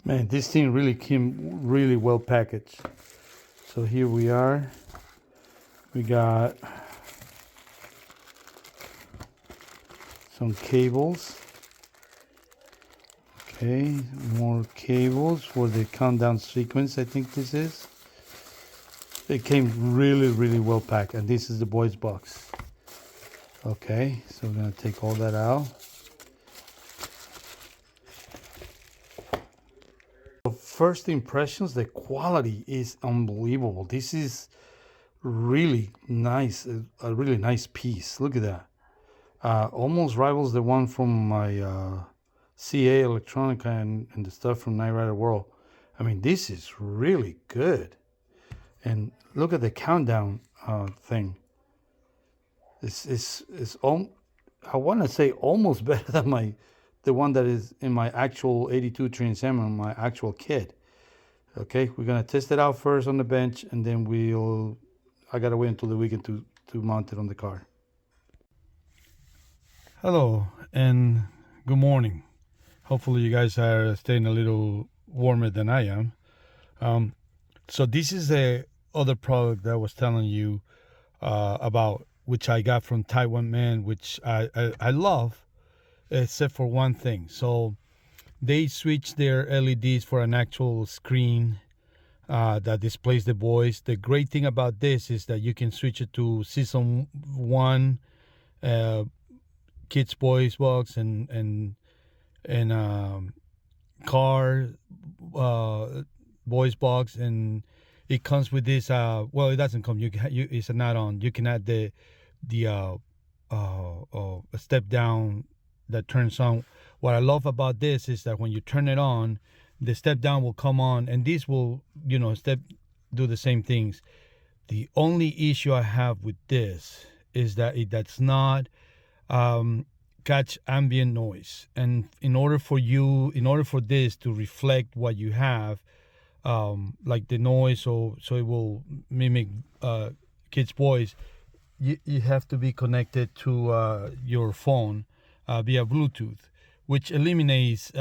Man, this thing really came really well packaged. So here we are. We got some cables. Okay, more cables for the countdown sequence, I think this is. It came really well packed, and this is the boys box. Okay, so we're gonna take all that out. First impressions, the quality is unbelievable. This is really nice, a really nice piece. Look at that. Almost rivals the one from my CA Electronica and the stuff from Knight Rider World. I mean, this is really good. And look at the countdown thing. It's I want to say almost better than the one that is in my actual 82 Trans Am on my actual kit. Okay, we're gonna test it out first on the bench, and then I gotta wait until the weekend to mount it on the car. Hello and good morning. Hopefully you guys are staying a little warmer than I am. So this is the other product that I was telling you about, which I got from Taiwan Man, which I love, except for one thing. So they switched their LEDs for an actual screen that displays the boys. The great thing about this is that you can switch it to season 1 kids boys box and car boys box, and it comes with this well, it doesn't come, it's an add-on. You can add the step down that turns on. What I love about this is that when you turn it on, the step down will come on, and this will do the same things. The only issue I have with this is that it does not catch ambient noise, and in order for this to reflect what you have, like the noise, so it will mimic kids' voice, you have to be connected to your phone via Bluetooth, which eliminates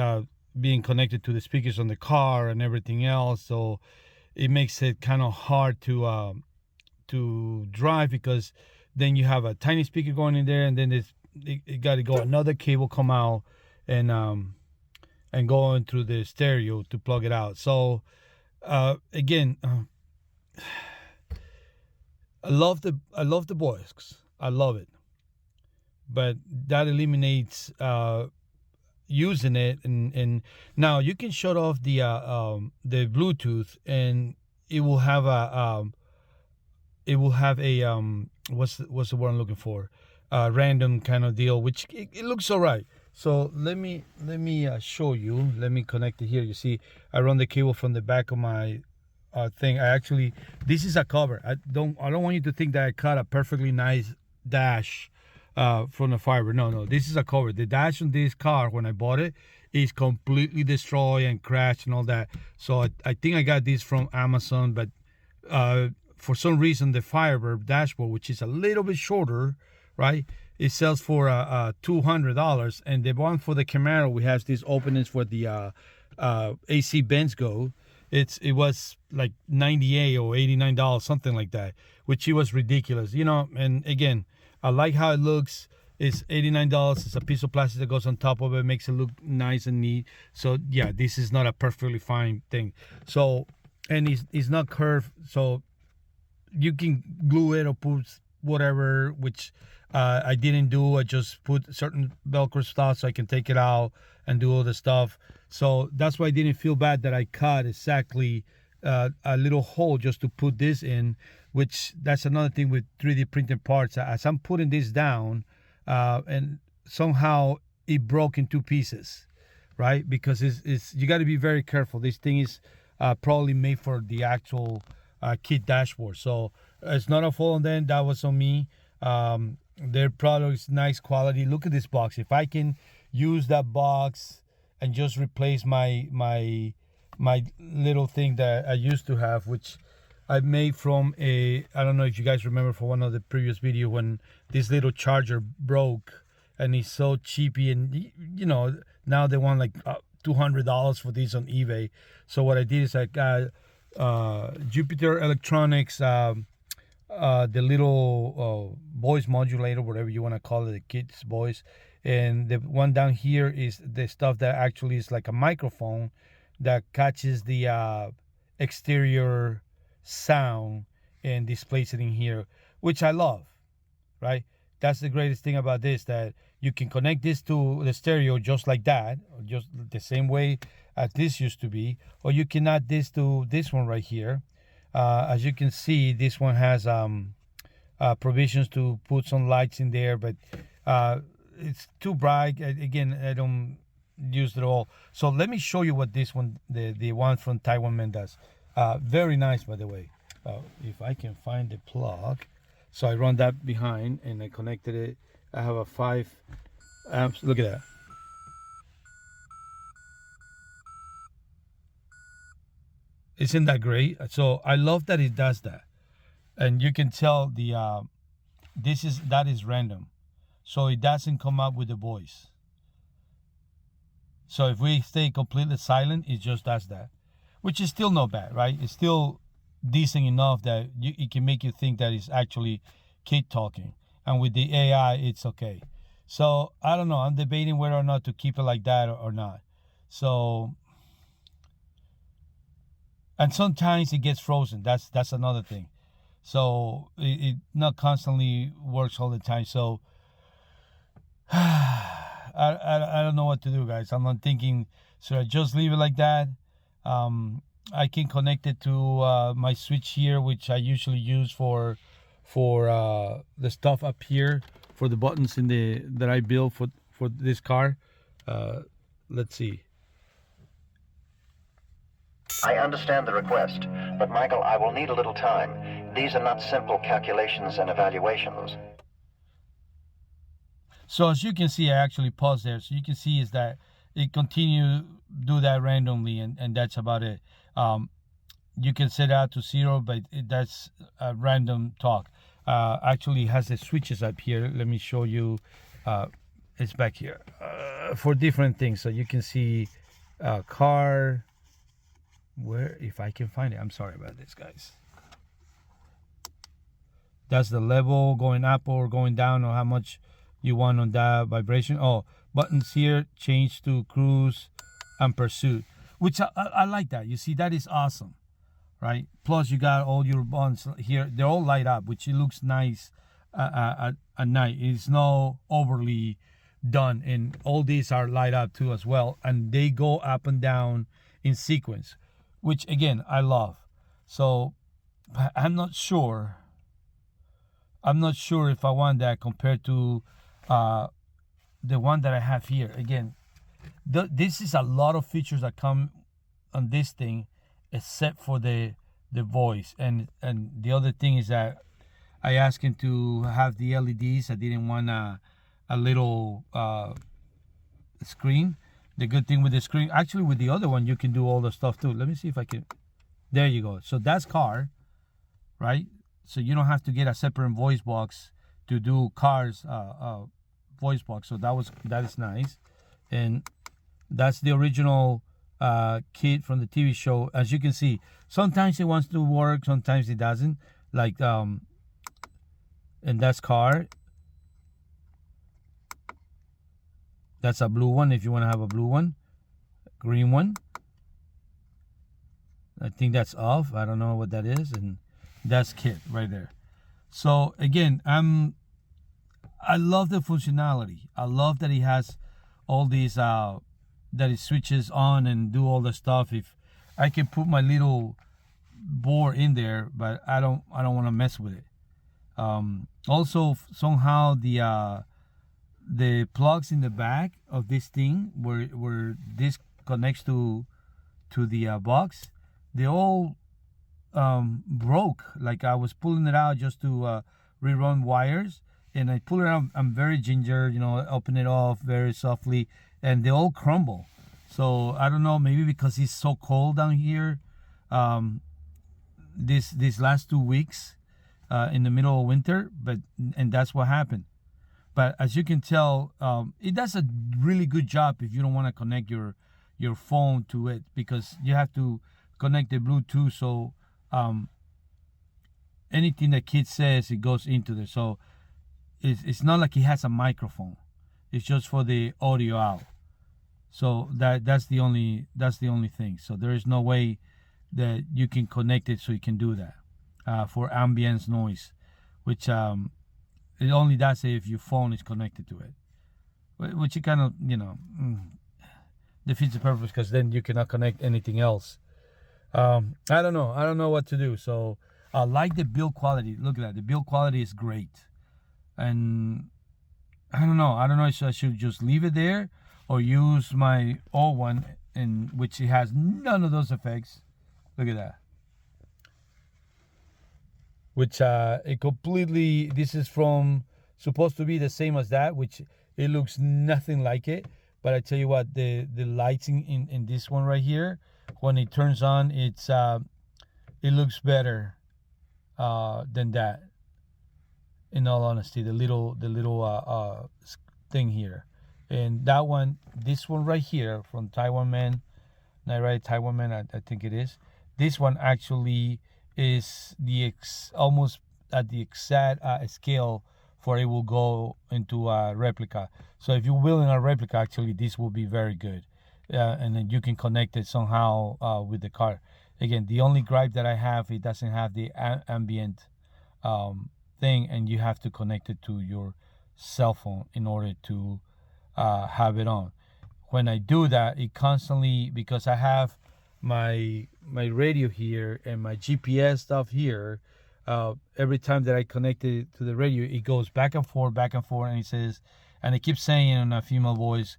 being connected to the speakers on the car and everything else. So it makes it kind of hard to drive, because then you have a tiny speaker going in there, and then it got to go another cable, come out and go into the stereo to plug it out. So again, I love the boys. I love it, but that eliminates using it. And now you can shut off the Bluetooth, and it will have a what's the word I'm looking for? Random kind of deal, which it looks all right. So let me show you. Let me connect it here. You see, I run the cable from the back of my thing. This is a cover. I don't want you to think that I cut a perfectly nice dash from the fiber. No, this is a cover. The dash on this car, when I bought it, is completely destroyed and crashed and all that. So I think I got this from Amazon, but for some reason the fiber dashboard, which is a little bit shorter, right, it sells for $200, and the one for the Camaro, we have these openings for the AC vents go. It was like $98 or $89, something like that, which it was ridiculous, And again, I like how it looks. It's $89. It's a piece of plastic that goes on top of it, makes it look nice and neat. So yeah, this is not a perfectly fine thing. So, and it's not curved, so you can glue it or put whatever, which I didn't do. I just put certain Velcro stuff so I can take it out and do all the stuff. So that's why I didn't feel bad that I cut exactly a little hole just to put this in, which that's another thing with 3D printed parts. As I'm putting this down, and somehow it broke in 2 pieces, right? Because it's you got to be very careful. This thing is probably made for the actual kit dashboard. So it's not a fault on them. That was on me. Their product is nice quality. Look at this box. If I can use that box and just replace my little thing that I used to have, which I made from I don't know if you guys remember from one of the previous video when this little charger broke, and it's so cheapy, and now they want like $200 for this on eBay. So what I did is I got Jupiter Electronics, the little voice modulator, whatever you want to call it, the kids' voice. And the one down here is the stuff that actually is like a microphone that catches the exterior sound and displays it in here, which I love, right? That's the greatest thing about this, that you can connect this to the stereo just like that, just the same way as this used to be, or you can add this to this one right here. As you can see, this one has provisions to put some lights in there, but it's too bright. Again, I don't use it all. So let me show you what this one, the one from Taiwan Man does. Very nice, by the way. If I can find the plug. So I run that behind and I connected it. I have a 5 amps. Look at that. Isn't that great? So I love that it does that. And you can tell the that is random. So it doesn't come up with the voice. So if we stay completely silent, it just does that, which is still not bad, right? It's still decent enough that it can make you think that it's actually kid talking. And with the AI, it's okay. So I don't know. I'm debating whether or not to keep it like that or not. So, and sometimes it gets frozen. That's another thing. So it not constantly works all the time. So I don't know what to do, guys. I'm not thinking, should I just leave it like that? I can connect it to my switch here, which I usually use for the stuff up here, for the buttons that I built for this car. Let's see. I understand the request, but Michael, I will need a little time. These are not simple calculations and evaluations. So as you can see, I actually paused there. So you can see is that it continue do that randomly, and that's about it. You can set out to 0, but that's a random talk. Actually has the switches up here. Let me show you. It's back here for different things. So you can see car. Where, if I can find it, I'm sorry about this, guys. That's the level going up or going down, or how much you want on that vibration. Oh, buttons here, change to cruise and pursuit, which I like that. You see, that is awesome, right? Plus you got all your buttons here. They're all light up, which it looks nice at night. It's not overly done, and all these are light up too as well, and they go up and down in sequence, which again I love. So I'm not sure if I want that compared to the one that I have here. Again, this is a lot of features that come on this thing, except for the voice. And the other thing is that I asked him to have the LEDs. I didn't want a little screen. The good thing with the screen, actually with the other one, you can do all the stuff too. Let me see if I can. There you go. So that's car, right? So you don't have to get a separate voice box to do cars voice box. So that is nice. And that's the original kit from the TV show. As you can see, sometimes it wants to work, sometimes it doesn't. Like and that's car. That's a blue one if you want to have a blue one. Green one. I think that's off. I don't know what that is. And that's kit right there. So again, I love the functionality. I love that he has all these that it switches on and do all the stuff. If I can put my little board in there, but I don't want to mess with it. Also somehow the plugs in the back of this thing where this connects to the box, they all broke. Like I was pulling it out just to rerun wires, and I pull it out. I'm very ginger, open it off very softly, and they all crumble. So I don't know, maybe because it's so cold down here these last 2 weeks in the middle of winter, and that's what happened. But as you can tell, it does a really good job if you don't want to connect your your phone to it, because you have to connect the Bluetooth. So anything that kid says, it goes into there. So it's not like he has a microphone. It's just for the audio out. So that's the only thing. So there is no way that you can connect it so you can do that for ambience noise, which it only does it if your phone is connected to it, which you kind of defeats the purpose, because then you cannot connect anything else. I don't know what to do. So I like the build quality. Look at that, the build quality is great, and I don't know if I should just leave it there or use my old one, in which it has none of those effects. Look at that. Which it completely, this is from, supposed to be the same as that, which it looks nothing like it. But I tell you what, the lighting in this one right here, when it turns on, it looks better than that. In all honesty, the little thing here, and that one, this one right here from Taiwan Man, Knight Rider Taiwan Man, I think it is. This one actually is almost at the exact scale for it will go into a replica. So if you're building a replica, actually this will be very good, and then you can connect it somehow with the car. Again, the only gripe that I have, it doesn't have the ambient thing, and you have to connect it to your cell phone in order to have it on. When I do that, it constantly, because I have my radio here and my GPS stuff here, every time that I connect it to the radio, it goes back and forth, and it says, and it keeps saying in a female voice,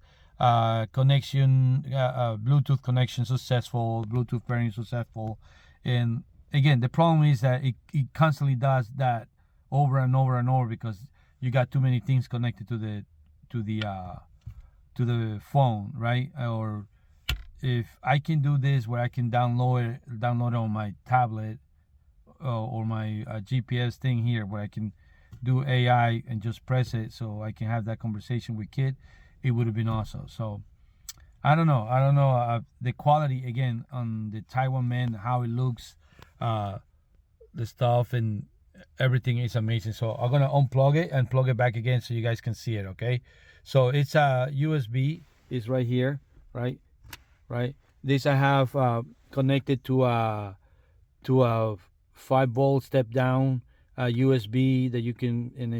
connection, Bluetooth connection successful, Bluetooth pairing successful. And again, the problem is that it constantly does that over and over and over, because you got too many things connected to the phone, right? Or if I can do this where I can download it on my tablet or my GPS thing here, where I can do AI and just press it so I can have that conversation with kid, it would have been awesome. So I don't know the quality again on the Taiwan Man, how it looks, the stuff and everything is amazing. So I'm gonna unplug it and plug it back again so you guys can see it. Okay, so it's a USB is right here, right. This I have connected to a 5-volt step down USB that you can, and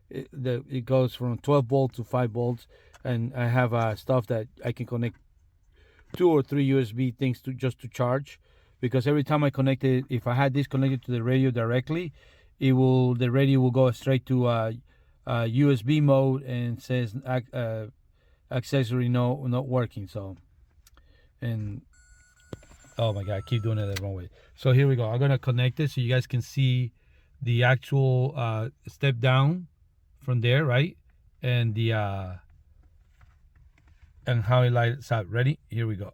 it goes from 12 volts to 5 volts, and I have stuff that I can connect 2 or 3 USB things to just to charge, because every time I connect it, if I had this connected to the radio directly, the radio will go straight to USB mode and says accessory not working. So, and oh my god, I keep doing it the wrong way. So here we go. I'm gonna connect it so you guys can see the actual step down from there, right? And the and how it lights up. Ready? Here we go.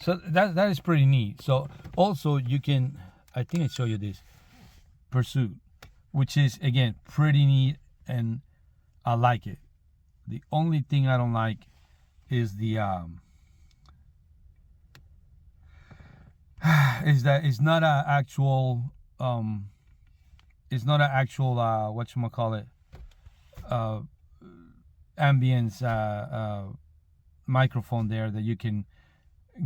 So that is pretty neat. So also you can, I think I show you this Pursuit, which is again pretty neat, and I like it. The only thing I don't like is the is that it's not an actual whatchamacallit, ambience microphone there that you can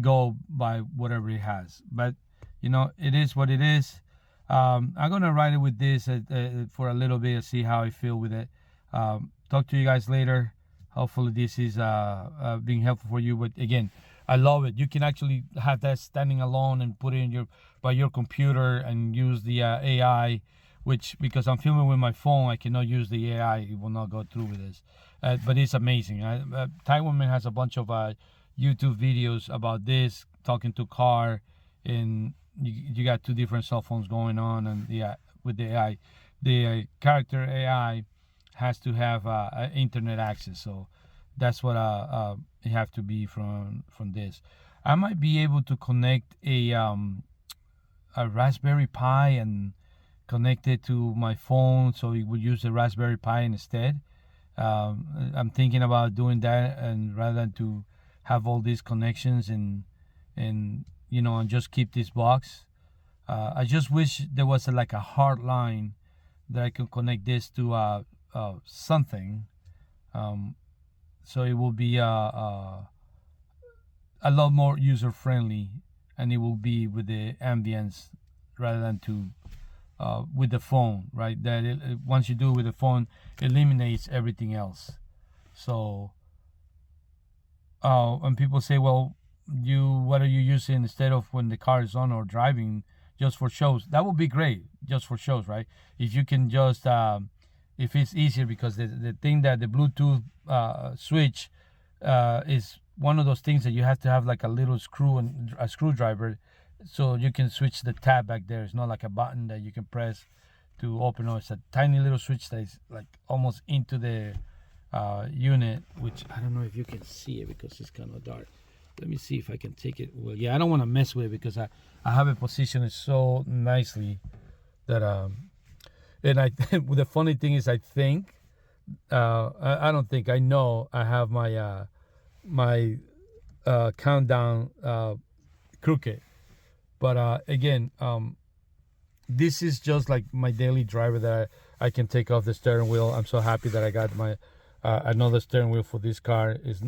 go by whatever it has. But it is what it is. I'm gonna ride it with this for a little bit and see how I feel with it. Talk to you guys later. Hopefully this is being helpful for you. But again, I love it. You can actually have that standing alone and put it in by your computer and use the AI, which, because I'm filming with my phone, I cannot use the AI. It will not go through with this. But it's amazing. Taiwan Man has a bunch of YouTube videos about this, talking to car, and you got 2 different cell phones going on, and with the AI, the character AI has to have internet access. So that's what it have to be from this. I might be able to connect a Raspberry Pi and connect it to my phone, so it would use the Raspberry Pi instead. I'm thinking about doing that, and rather than to have all these connections and and just keep this box. I just wish there was like a hard line that I could connect this to something, so it will be a lot more user friendly, and it will be with the ambience rather than to with the phone, right? Once you do it with the phone, it eliminates everything else. So and people say, well, what are you using instead of when the car is on or driving, just for shows? That would be great, just for shows, right? If you can just if it's easier, because the thing that the Bluetooth switch is one of those things that you have to have like a little screw and a screwdriver, so you can switch the tab back there. It's not like a button that you can press to open. No, it's a tiny little switch that is like almost into the unit, which I don't know if you can see it because it's kind of dark. Let me see if I can take it. Well, yeah, I don't want to mess with it because I have it positioned so nicely that and the funny thing is, I think I don't think, I know I have my my countdown crooked, but again, this is just like my daily driver that I can take off the steering wheel. I'm so happy that I got my another steering wheel for this car. It's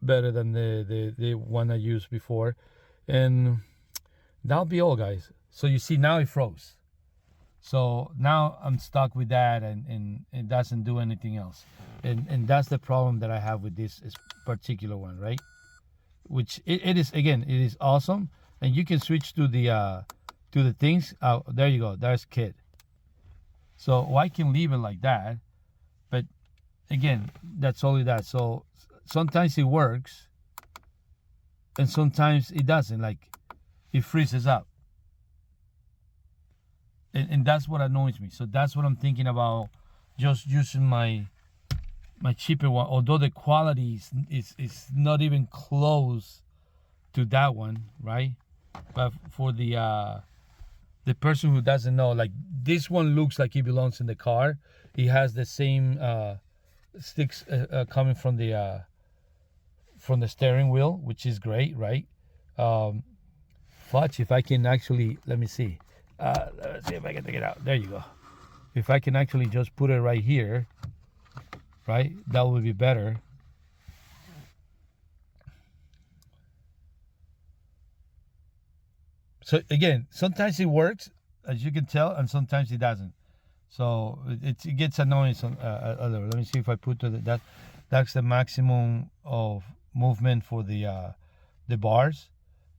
better than the one I used before, and that'll be all, guys. So you see, now it froze. So now I'm stuck with that, and it doesn't do anything else. And that's the problem that I have with this particular one, right? Which it is, again, it is awesome, and you can switch to the things. There you go. There's Kid. So I can leave it like that, but again, that's only that. So sometimes it works, and sometimes it doesn't. Like, it freezes up. And that's what annoys me. So that's what I'm thinking about, just using my cheaper one, although the quality is not even close to that one, right? But for the person who doesn't know, like, this one looks like it belongs in the car. It has the same sticks coming from the steering wheel, which is great, right? Fudge, if I can actually, let me see. Let's see if I can take it out. There you go. If I can actually just put it right here, right, that would be better. So again, sometimes it works, as you can tell, and sometimes it doesn't. So it gets annoying. Let me see if I put that. That's the maximum of movement for the bars.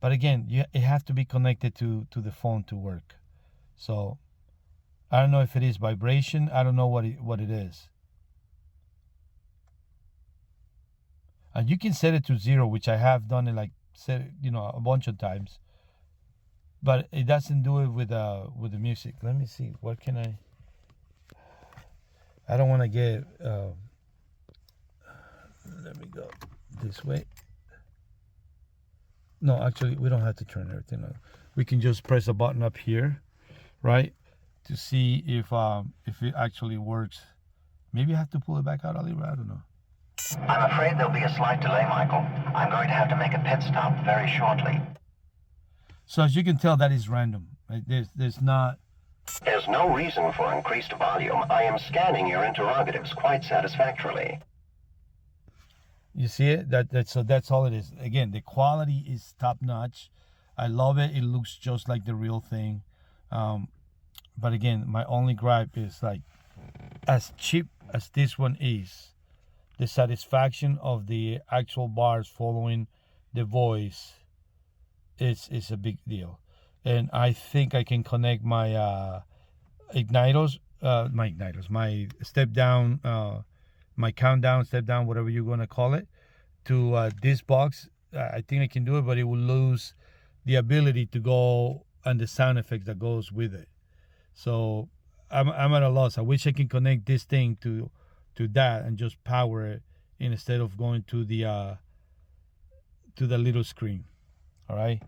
But again, it has to be connected to the phone to work. So I don't know if it is vibration. I don't know what it is. And you can set it to 0, which I have done it, like, a bunch of times. But it doesn't do it with the music. Let me see. What can I don't want to get. Let me go this way. No, actually, we don't have to turn everything on. We can just press a button up here, right, to see if it actually works. Maybe I have to pull it back out a little bit. I don't know. I'm afraid there'll be a slight delay, Michael. I'm going to have to make a pit stop very shortly. So as you can tell, that is random. Right? There's not. There's no reason for increased volume. I am scanning your interrogatives quite satisfactorily. You see it? So that's all it is. Again, the quality is top notch. I love it. It looks just like the real thing. But again, my only gripe is, like, as cheap as this one is, the satisfaction of the actual bars following the voice is a big deal. And I think I can connect my my step down, my countdown, step down, whatever you're gonna call it, to this box. I think I can do it, but it will lose the ability to go and the sound effects that goes with it. So I'm at a loss. I wish I can connect this thing to that and just power it instead of going to the little screen. All right.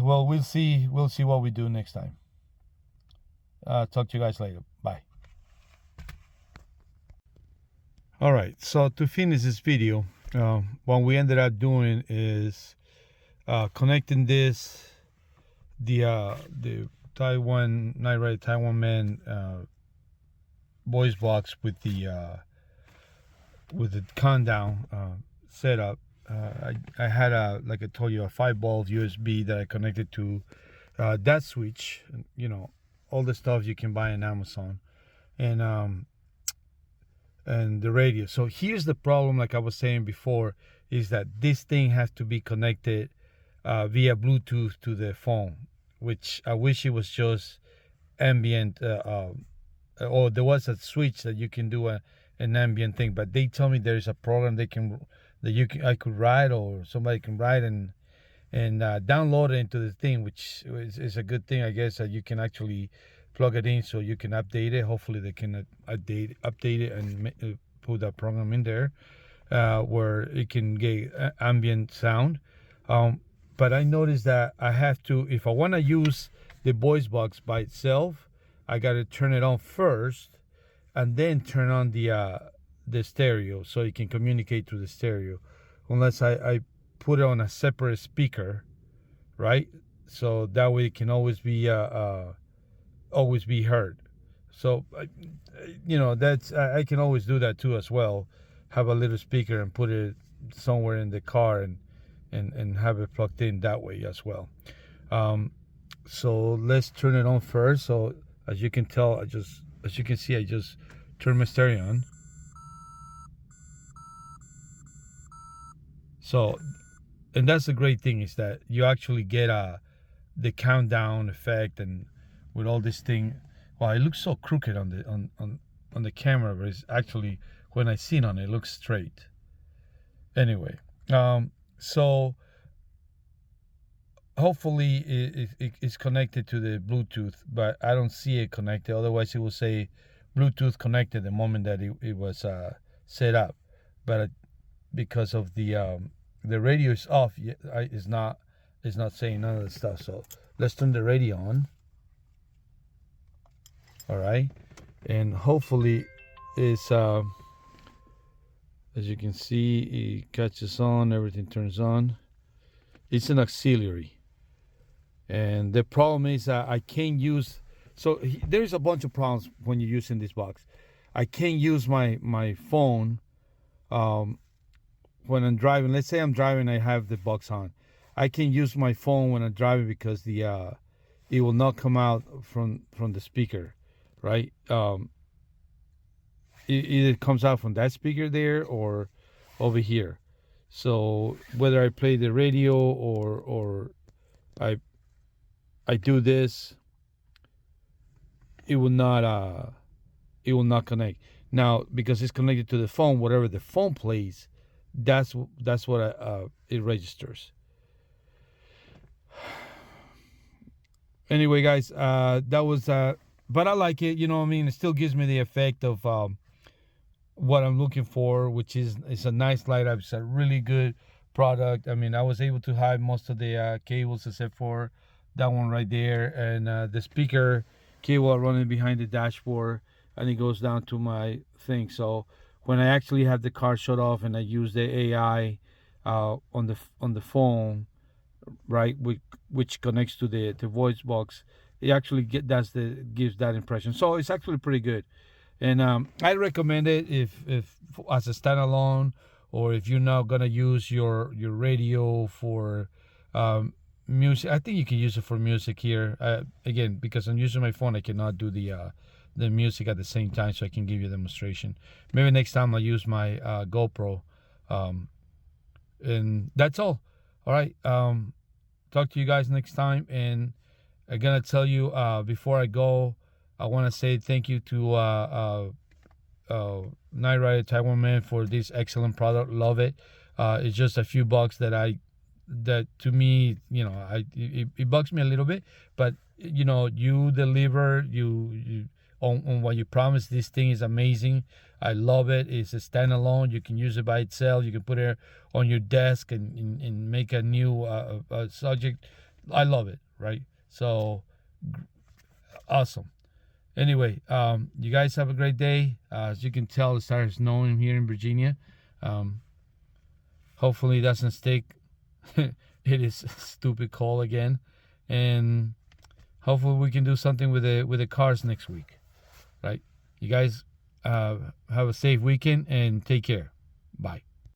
Well, we'll see what we do next time. Talk to you guys later. Bye. All right, so to finish this video, what we ended up doing is connecting the Taiwan Knight Rider Taiwan Man voice box with the countdown setup. I had like I told you, a 5-volt USB that I connected to that switch. All the stuff you can buy on Amazon, and the radio. So here's the problem, like I was saying before, is that this thing has to be connected via Bluetooth to the phone, which I wish it was just ambient, or there was a switch that you can do an ambient thing, but they tell me there's a program I could write, or somebody can write and download it into the thing, which is a good thing, I guess, that you can actually plug it in so you can update it. Hopefully they can update it and put that program in there where it can get ambient sound. But I noticed that I have to, if I want to use the voice box by itself, I got to turn it on first and then turn on the stereo so it can communicate through the stereo, unless I put it on a separate speaker, right? So that way it can always be heard. So that's I can always do that too as well. Have a little speaker and put it somewhere in the car and have it plugged in that way as well. So let's turn it on first. So as you can tell, as you can see, I just turned my stereo on. So, and that's the great thing, is that you actually get the countdown effect, and with all this thing. Well, it looks so crooked on the camera, but it's actually, when I see it on it, looks straight. Anyway, so hopefully it's connected to the Bluetooth, but I don't see it connected. Otherwise, it will say Bluetooth connected the moment that it was set up. But because of the radio is off, it's not saying none of the stuff. So let's turn the radio on. All right, and hopefully it's as you can see, it catches on, everything turns on. It's an auxiliary, and the problem is I can't use. So there's a bunch of problems when you're using this box. I can't use my phone when I'm driving. Let's say I'm driving, I have the box on. I can use my phone when I'm driving because it will not come out from the speaker, right? It either comes out from that speaker there or over here. So whether I play the radio or I do this, it will not connect. Now, because it's connected to the phone, whatever the phone plays, that's what it registers. Anyway, guys, that was but I like it. You know what I mean? It still gives me the effect of what I'm looking for, which is it's a nice light up. It's a really good product. I mean, I was able to hide most of the cables except for that one right there, and the speaker cable running behind the dashboard, and it goes down to my thing. So when I actually have the car shut off and I use the AI on the phone, right, which connects to the voice box, it actually gives that impression. So it's actually pretty good, and I recommend it if as a standalone, or if you're not gonna use your radio for music. I think you can use it for music here. Again, because I'm using my phone, I cannot do the music at the same time, so I can give you a demonstration. Maybe next time I'll use my GoPro, and that's all right. Talk to you guys next time, and I'm gonna tell you before I go, I want to say thank you to Knight Rider Taiwan Man for this excellent product. Love it. It's just a few bucks that to me, it bugs me a little bit, but you deliver, you on what you promise. This thing is amazing. I love it. It's a standalone. You can use it by itself. You can put it on your desk and make a new subject I love it, right? So awesome. Anyway, you guys have a great day. As you can tell, it started snowing here in Virginia. Hopefully it doesn't stick. It is stupid cold again, and hopefully we can do something with the cars next week, right? You guys have a safe weekend and take care. Bye.